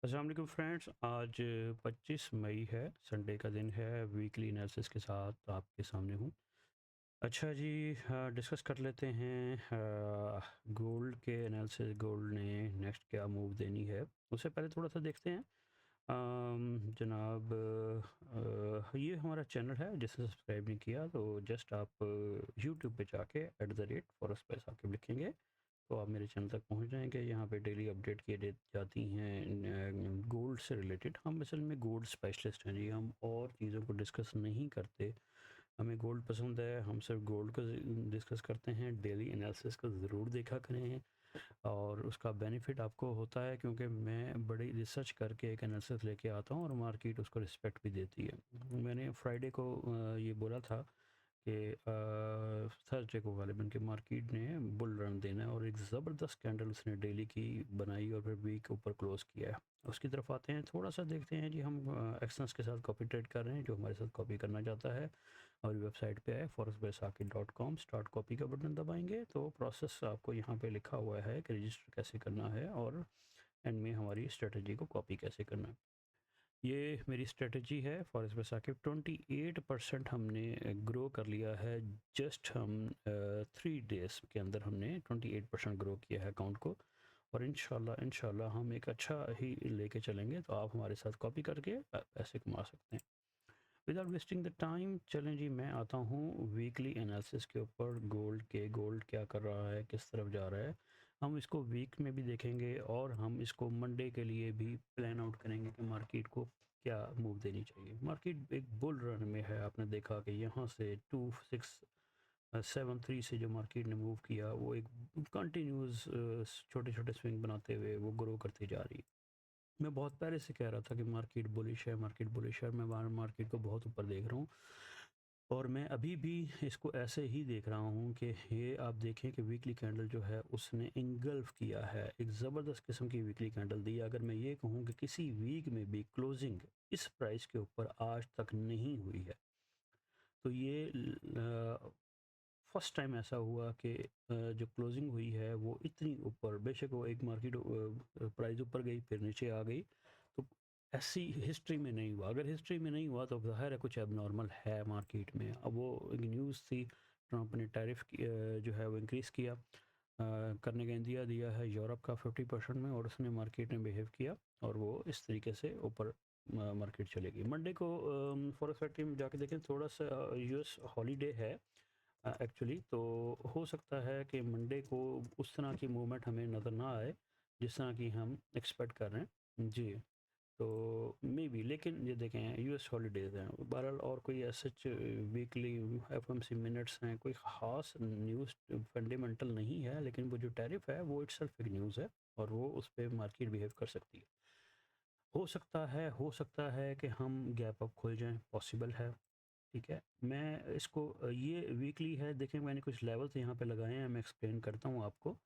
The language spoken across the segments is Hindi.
अस्सलाम वालेकुम फ्रेंड्स, आज 25 मई है, संडे का दिन है। वीकली एनालिसिस के साथ आपके सामने हूँ। अच्छा जी, डिस्कस कर लेते हैं गोल्ड के एनालिसिस। गोल्ड ने नेक्स्ट क्या मूव देनी है, उससे पहले थोड़ा सा देखते हैं। जनाब, ये हमारा चैनल है, जिसने सब्सक्राइब नहीं किया तो जस्ट आप यूट्यूब पे जाके @फॉरेक्स आके लिखेंगे तो आप मेरे चैनल तक पहुंच जाएंगे। यहाँ पे डेली अपडेट किए जाती हैं गोल्ड से रिलेटेड। हम असल में गोल्ड स्पेशलिस्ट हैं जी, हम और चीज़ों को डिस्कस नहीं करते। हमें गोल्ड पसंद है, हम सिर्फ गोल्ड को डिस्कस करते हैं। डेली एनालिसिस को ज़रूर देखा करें और उसका बेनिफिट आपको होता है, क्योंकि मैं बड़ी रिसर्च करके एक एनालिसिस लेके आता हूँ और मार्केट उसको रिस्पेक्ट भी देती है। मैंने फ्राइडे को ये बोला था कि थर्सडे को गालिबन के मार्केट ने बुल रन देना है, और एक ज़बरदस्त कैंडल उसने डेली की बनाई और फिर वीक ऊपर क्लोज किया है। उसकी तरफ आते हैं, थोड़ा सा देखते हैं जी। हम एक्सनेस के साथ कॉपी ट्रेड कर रहे हैं। जो हमारे साथ कॉपी करना चाहता है और वेबसाइट पे है forex.com, स्टार्ट कॉपी का बटन दबाएंगे तो प्रोसेस आपको यहाँ पे लिखा हुआ है कि रजिस्टर कैसे करना है और एंड में हमारी स्ट्रेटजी को कॉपी कैसे करना है। ये मेरी स्ट्रेटजी है फॉरेक्स बैसाखी। 28% हमने ग्रो कर लिया है। जस्ट हम 3 डेज़ के अंदर हमने 28% ग्रो किया है अकाउंट को, और इंशाल्लाह हम एक अच्छा ही लेके चलेंगे। तो आप हमारे साथ कॉपी करके पैसे कमा सकते हैं विदाउट वेस्टिंग द टाइम। चलें जी, मैं आता हूँ वीकली एनालिसिस के ऊपर। गोल्ड क्या कर रहा है, किस तरफ जा रहा है, हम इसको वीक में भी देखेंगे और हम इसको मंडे के लिए भी प्लान आउट करेंगे कि मार्केट को क्या मूव देनी चाहिए। मार्केट एक बुल रन में है। आपने देखा कि यहाँ से 2673 से जो मार्केट ने मूव किया, वो एक कंटिन्यूस छोटे छोटे स्विंग बनाते हुए वो ग्रो करती जा रही है। मैं बहुत पहले से कह रहा था कि मार्केट बुलिश है, मार्केट बुलिश है। मैं मार्केट को बहुत ऊपर देख रहा हूँ और मैं अभी भी इसको ऐसे ही देख रहा हूँ कि ये आप देखें कि वीकली कैंडल जो है उसने इंगल्फ किया है, एक ज़बरदस्त किस्म की वीकली कैंडल दी। अगर मैं ये कहूँ कि किसी वीक में भी क्लोजिंग इस प्राइस के ऊपर आज तक नहीं हुई है, तो ये फर्स्ट टाइम ऐसा हुआ कि जो क्लोजिंग हुई है वो इतनी ऊपर, बेशक वो एक मार्केट प्राइस ऊपर गई फिर नीचे आ गई, तो ऐसी हिस्ट्री में नहीं हुआ। अगर हिस्ट्री में नहीं हुआ तो ज़ाहिर है कुछ एबनॉर्मल है मार्केट में। अब वो एक न्यूज़ थी, ट्रंप ने टैरिफ जो है वो इंक्रीज़ किया करने का इंदिया दिया है यूरोप का 50% में, और उसने मार्केट में बिहेव किया और वो इस तरीके से ऊपर मार्केट चलेगी। मंडे को फॉरेक्स फैक्ट्री में जाके देखें, थोड़ा सा यूएस हॉलीडे है एक्चुअली, तो हो सकता है कि मंडे को उस तरह की मूवमेंट हमें नज़र ना आए जिस तरह की हम एक्सपेक्ट कर रहे हैं जी। तो मे बी, लेकिन ये देखें यूएस हॉलीडेज़ हैं बहरहाल, और कोई सच वीकली एफएमसी मिनट्स हैं, कोई ख़ास न्यूज़ फंडामेंटल नहीं है। लेकिन वो जो टैरिफ है वो इट्सल्फ एक न्यूज़ है और वो उस पर मार्केट बिहेव कर सकती है। हो सकता है कि हम गैप अप खुल जाएं, पॉसिबल है। ठीक है, मैं इसको ये वीकली है, देखें मैंने कुछ लेवल्स यहाँ पे लगाए हैं, मैं एक्सप्लेन करता हूँ आपको।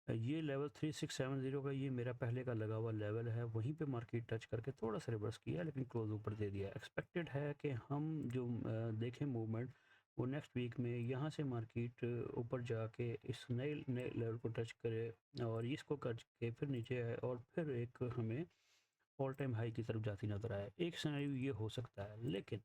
ये लेवल 3670 का, ये मेरा पहले का लगा हुआ लेवल है। वहीं पे मार्केट टच करके थोड़ा सा रिवर्स किया, लेकिन क्लोज ऊपर दे दिया। एक्सपेक्टेड है कि हम जो देखें मूवमेंट, वो नेक्स्ट वीक में यहाँ से मार्केट ऊपर जाके इस नए लेवल को टच करे और इसको करके फिर नीचे आए और फिर एक हमें ऑल टाइम हाई की तरफ जाती नजर आए। एक सिनेरियो ये हो सकता है, लेकिन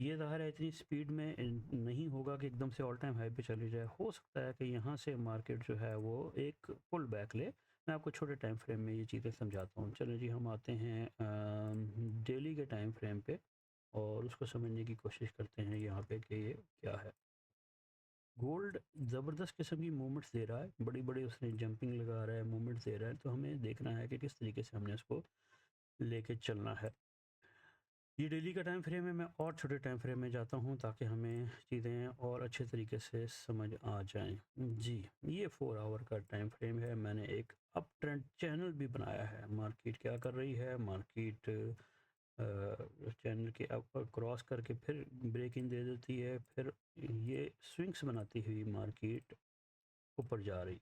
ये ज़ाहिर है इतनी स्पीड में नहीं होगा कि एकदम से ऑल टाइम हाई पे चली जाए। हो सकता है कि यहाँ से मार्केट जो है वो एक पुल बैक ले। मैं आपको छोटे टाइम फ्रेम में ये चीज़ें समझाता हूँ। चलो जी, हम आते हैं डेली के टाइम फ्रेम पे और उसको समझने की कोशिश करते हैं यहाँ पे कि ये क्या है। गोल्ड ज़बरदस्त किस्म की मूवमेंट्स दे रहा है, बड़ी बड़ी उसने जंपिंग लगा रहा है, मूवमेंट्स दे रहा है। तो हमें देखना है कि किस तरीके से हमने उसको लेके चलना है। ये डेली का टाइम फ्रेम है। मैं और छोटे टाइम फ्रेम में जाता हूँ ताकि हमें चीज़ें और अच्छे तरीके से समझ आ जाएं जी। ये 4 आवर का टाइम फ्रेम है। मैंने एक अप ट्रेंड चैनल भी बनाया है। मार्केट क्या कर रही है, मार्केट चैनल के ऊपर क्रॉस करके फिर ब्रेकिंग दे देती है, फिर ये स्विंग्स बनाती हुई मार्केट ऊपर जा रही।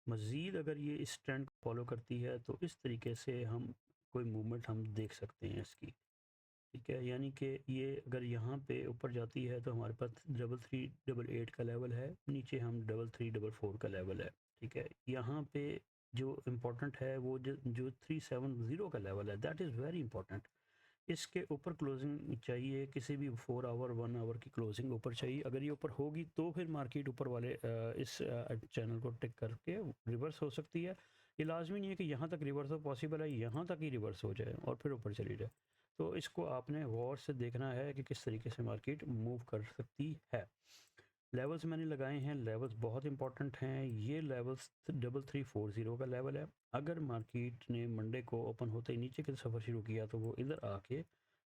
मज़ीद अगर ये इस ट्रेंड को फॉलो करती है तो इस तरीके से हम कोई मूवमेंट हम देख सकते हैं इसकी। ठीक है, यानी कि ये अगर यहाँ पे ऊपर जाती है तो हमारे पास 3388 का लेवल है, नीचे हम 3344 का लेवल है। ठीक है, यहाँ पे जो इम्पोर्टेंट है वो जो 370 का लेवल है, दैट इज़ वेरी इंपॉर्टेंट। इसके ऊपर क्लोजिंग चाहिए, किसी भी 4 आवर 1 आवर की क्लोजिंग ऊपर चाहिए। अगर ये ऊपर होगी तो फिर मार्केट ऊपर वाले इस चैनल को टिक करके रिवर्स हो सकती है। ये लाजमी नहीं है कि यहाँ तक रिवर्स हो, पॉसिबल है यहाँ तक ही रिवर्स हो जाए और फिर ऊपर चली जाए। तो इसको आपने गौर से देखना है कि किस तरीके से मार्केट मूव कर सकती है। लेवल्स मैंने लगाए हैं, लेवल्स बहुत इंपॉर्टेंट हैं। ये लेवल्स 3340 का लेवल है। अगर मार्केट ने मंडे को ओपन होते ही नीचे की सफ़र शुरू किया तो वो इधर आके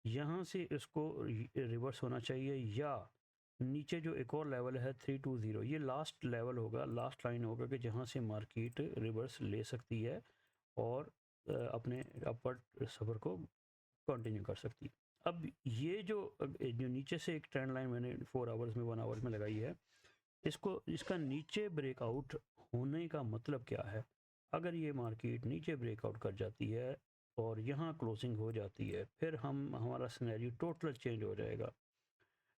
यहाँ से इसको रिवर्स होना चाहिए, या नीचे जो एक और लेवल है 320, ये लास्ट लेवल होगा, लास्ट लाइन होगा कि जहाँ से मार्केट रिवर्स ले सकती है और अपने अपवर्ड सफ़र को कंटिन्यू कर सकती है। अब ये जो नीचे से एक ट्रेंड लाइन मैंने 4 आवर्स में 1 आवर में लगाई है, इसका नीचे ब्रेकआउट होने का मतलब क्या है? अगर ये मार्केट नीचे ब्रेकआउट कर जाती है और यहाँ क्लोजिंग हो जाती है, फिर हमारा सिनेरियो टोटल चेंज हो जाएगा।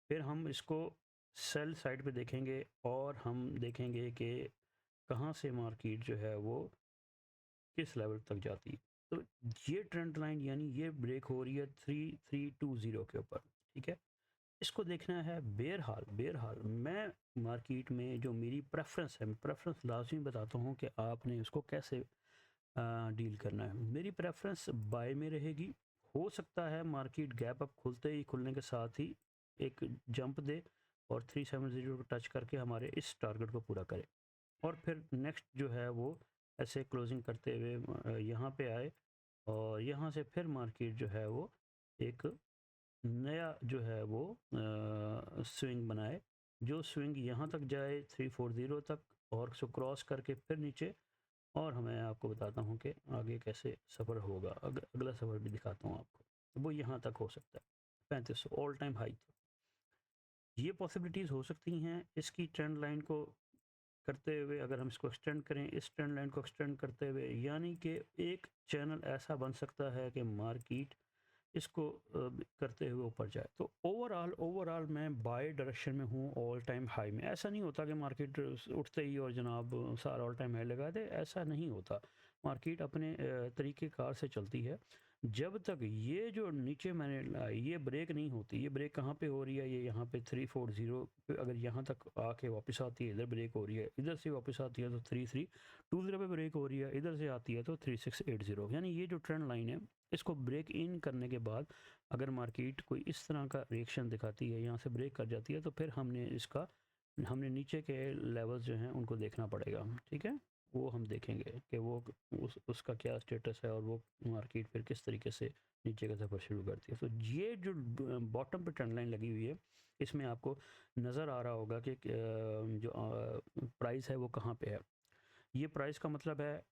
फिर हम इसको सेल साइड पे देखेंगे और हम देखेंगे कि कहाँ से मार्केट जो है वो किस लेवल तक जाती है। तो ये ट्रेंड लाइन यानी ये ब्रेक हो रही है 3320 के ऊपर, ठीक है। इसको देखना है बेरहाल मैं मार्केट में जो मेरी प्रेफरेंस है, प्रेफरेंस लाजमी बताता हूँ कि आपने उसको कैसे डील करना है। मेरी प्रेफरेंस बाय में रहेगी। हो सकता है मार्केट गैप अप खुलने के साथ ही एक जंप दे और 370 को टच करके हमारे इस टारगेट को पूरा करे, और फिर नेक्स्ट जो है वो ऐसे क्लोजिंग करते हुए यहाँ पे आए और यहाँ से फिर मार्केट जो है वो एक नया जो है वो स्विंग बनाए, जो स्विंग यहाँ तक जाए 340 तक और उसको क्रॉस करके फिर नीचे। और मैं आपको बताता हूँ कि आगे कैसे सफ़र होगा, अगला सफ़र भी दिखाता हूँ आपको। तो वो यहाँ तक हो सकता है 3500 ऑल टाइम हाई। ये पॉसिबिलिटीज़ हो सकती हैं। इसकी ट्रेंड लाइन को करते हुए अगर हम इसको एक्सटेंड करें, इस ट्रेंड लाइन को एक्सटेंड करते हुए, यानी कि एक चैनल ऐसा बन सकता है कि मार्केट इसको करते हुए ऊपर जाए। तो ओवरऑल मैं बाय डायरेक्शन में हूँ ऑल टाइम हाई में। ऐसा नहीं होता कि मार्केट उठते ही और जनाब सारा ऑल टाइम हाई लगा दे, ऐसा नहीं होता। मार्केट अपने तरीके कार से चलती है। जब तक ये जो नीचे मैंने ये ब्रेक नहीं होती, ये ब्रेक कहाँ पे हो रही है, ये यहाँ पे 340 पे अगर यहाँ तक आके वापस आती है, इधर ब्रेक हो रही है, इधर से वापस आती है तो 3320 पे ब्रेक हो रही है, इधर से आती है तो 3680, यानी ये जो ट्रेंड लाइन है इसको ब्रेक इन करने के बाद अगर मार्केट कोई इस तरह का रिएक्शन दिखाती है, यहाँ से ब्रेक कर जाती है, तो फिर हमने नीचे के लेवल्स जो हैं उनको देखना पड़ेगा, ठीक है। वो हम देखेंगे कि वो उसका क्या स्टेटस है और वो मार्केट फिर किस तरीके से नीचे का सफ़र शुरू करती है। तो ये जो बॉटम पे ट्रेंड लाइन लगी हुई है, इसमें आपको नज़र आ रहा होगा कि जो प्राइस है वो कहाँ पे है। ये प्राइस का मतलब है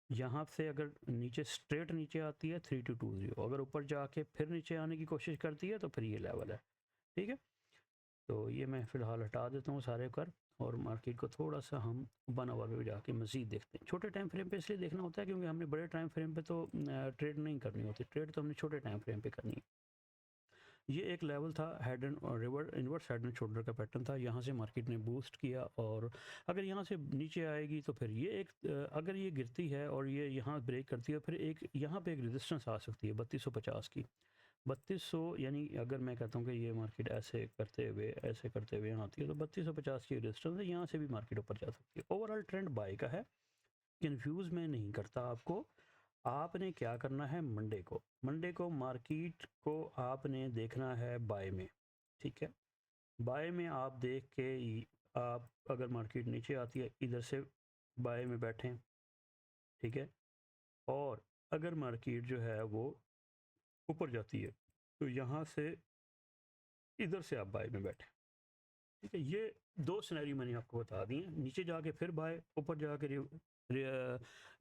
यहाँ से अगर नीचे स्ट्रेट नीचे आती है 3220, अगर ऊपर जाके फिर नीचे आने की कोशिश करती है तो फिर ये लेवल है, ठीक है। तो ये मैं फ़िलहाल हटा देता हूँ सारे कर, और मार्केट को थोड़ा सा हम 1 आवर में जाके मज़ीद देखते हैं। छोटे टाइम फ्रेम पे इसलिए देखना होता है क्योंकि हमने बड़े टाइम फ्रेम पे तो ट्रेड नहीं करनी होती, ट्रेड तो हमने छोटे टाइम फ्रेम पे करनी है। ये एक लेवल था head and river inverse head and shoulder का पैटर्न था, यहाँ से मार्केट ने बूस्ट किया और अगर यहाँ से नीचे आएगी तो फिर ये एक अगर ये गिरती है और ये यहाँ ब्रेक करती है, फिर एक यहाँ पे एक रेजिस्टेंस आ सकती है 3250 की। 3200 यानी अगर मैं कहता हूँ कि ये मार्केट ऐसे करते हुए यहाँ आती है तो 3250 की रेजिस्टेंस है, यहाँ से भी मार्केट ऊपर जा सकती है। ओवरऑल ट्रेंड बाय का है, कंफ्यूज मैं नहीं करता आपको। आपने क्या करना है, मंडे को मार्केट को आपने देखना है बाय में, ठीक है। बाय में आप देख के आप अगर मार्केट नीचे आती है इधर से बाय में बैठें, ठीक है। और अगर मार्केट जो है वो ऊपर जाती है तो यहाँ से इधर से आप बाय में बैठें, ठीक है। ये दो सिनेरियो मैंने आपको बता दिए, नीचे जाके फिर बाय, ऊपर जाके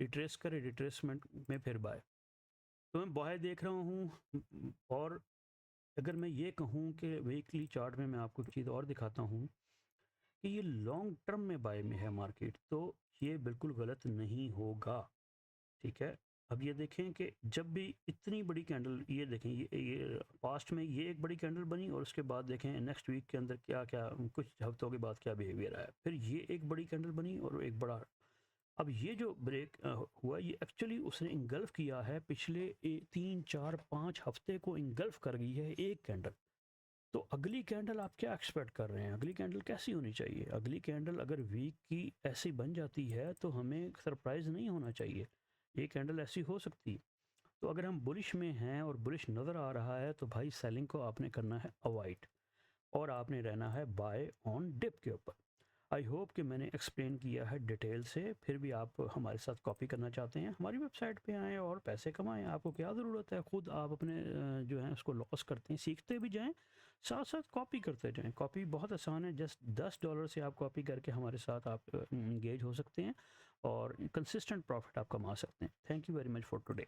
रिट्रेस करे, रिट्रेसमेंट में फिर बाय। तो मैं बाय देख रहा हूँ। और अगर मैं ये कहूँ कि वीकली चार्ट में मैं आपको एक चीज़ और दिखाता हूँ कि ये लॉन्ग टर्म में बाय में है मार्केट, तो ये बिल्कुल गलत नहीं होगा, ठीक है। अब ये देखें कि जब भी इतनी बड़ी कैंडल, ये देखें ये पास्ट में ये एक बड़ी कैंडल बनी और उसके बाद देखें नेक्स्ट वीक के अंदर क्या क्या कुछ हफ्तों के बाद क्या बिहेवियर आया, फिर ये एक बड़ी कैंडल बनी और एक बड़ा अब ये जो ब्रेक हुआ, ये एक्चुअली उसने इंगल्फ किया है पिछले 3, 4, 5 हफ्ते को इंगल्फ कर गई है एक कैंडल। तो अगली कैंडल आप क्या एक्सपेक्ट कर रहे हैं? अगली कैंडल कैसी होनी चाहिए? अगली कैंडल अगर वीक की ऐसी बन जाती है तो हमें सरप्राइज़ नहीं होना चाहिए, ये कैंडल ऐसी हो सकती है। तो अगर हम बुलिश में हैं और बुलिश नज़र आ रहा है तो भाई सेलिंग को आपने करना है अवॉइड, और आपने रहना है बाय ऑन डिप के ऊपर। आई होप कि मैंने एक्सप्लेन किया है डिटेल से। फिर भी आप हमारे साथ कॉपी करना चाहते हैं, हमारी वेबसाइट पे आएँ और पैसे कमाएँ। आपको क्या ज़रूरत है, खुद आप अपने जो है उसको लॉस करते हैं, सीखते भी जाएँ, साथ साथ कॉपी करते जाएँ। कॉपी बहुत आसान है, जस्ट $10 से आप कॉपी करके हमारे साथ आप इंगेज हो सकते हैं और कंसिस्टेंट प्रॉफिट आप कमा सकते हैं। Thank you very much for today.